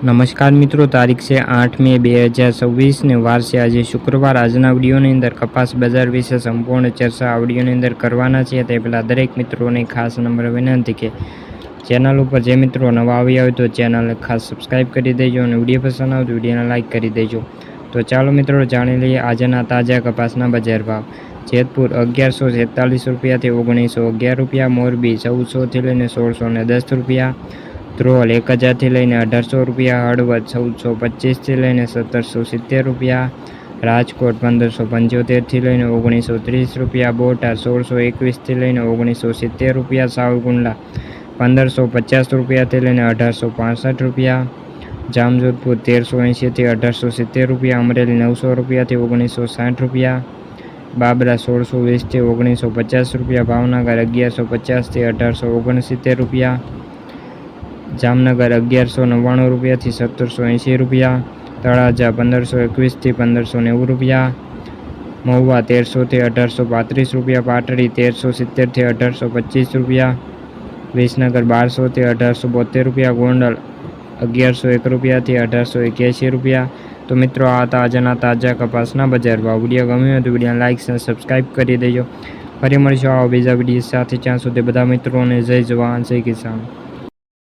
નમસ્કાર મિત્રો, તારીખ છે 8 મે 2026 ને વાર છે આજે શુક્રવાર। આજના વિડીયોની અંદર કપાસ બજાર વિશે સંપૂર્ણ ચર્ચા આ વિડીયોની અંદર કરવાના છે। તે પહેલાં દરેક મિત્રોને ખાસ નમ્ર વિનંતી કે ચેનલ ઉપર જે મિત્રો નવા આવ્યા હોય તો ચેનલને ખાસ સબસ્ક્રાઈબ કરી દેજો અને વિડીયો પસંદ આવે તો વિડીયોને લાઇક કરી દેજો। તો ચાલો મિત્રો જાણી લઈએ આજના તાજા કપાસના બજાર ભાવ। જેતપુર 1146 રૂપિયાથી 1911 રૂપિયા, મોરબી 1400થી લઈને 1610 રૂપિયા, ધ્રોલ 1000થી લઈને 1800 રૂપિયા, હળવદ 1425થી લઈને 1770 રૂપિયા, રાજકોટ 1575થી લઈને 1930 રૂપિયા, બોટાદ 1621થી લઈને 1970 રૂપિયા, સાવરકુંડલા 1550 રૂપિયાથી લઈને 1865 રૂપિયા, જામજોધપુર 1380થી 1870 રૂપિયા, અમરેલી 900 રૂપિયાથી 1960 રૂપિયા, બાબરા 1620થી 1950 રૂપિયા, ભાવનગર 1150થી 1869 રૂપિયા, જામનગર 1199 રૂપિયાથી 1780 રૂપિયા, તળાજા 1521થી 1590 રૂપિયા, મહુવા 1300થી 1835 રૂપિયા, પાટડી 1370થી 1825 રૂપિયા, વિસનગર 1200થી 1872 રૂપિયા, ગોંડલ 1101 રૂપિયાથી 1881 રૂપિયા। તો મિત્રો આ હતા આજના તાજા કપાસના બજાર ભાવ। વિડીયો ગમ્યો હોય તો વિડીયોને લાઇક અને સબસ્ક્રાઈબ કરી દેજો। ફરી મળીશું આવા બીજા વિડીયો સાથે, ત્યાં સુધી બધા મિત્રોને જય જવાન જય કિસાન।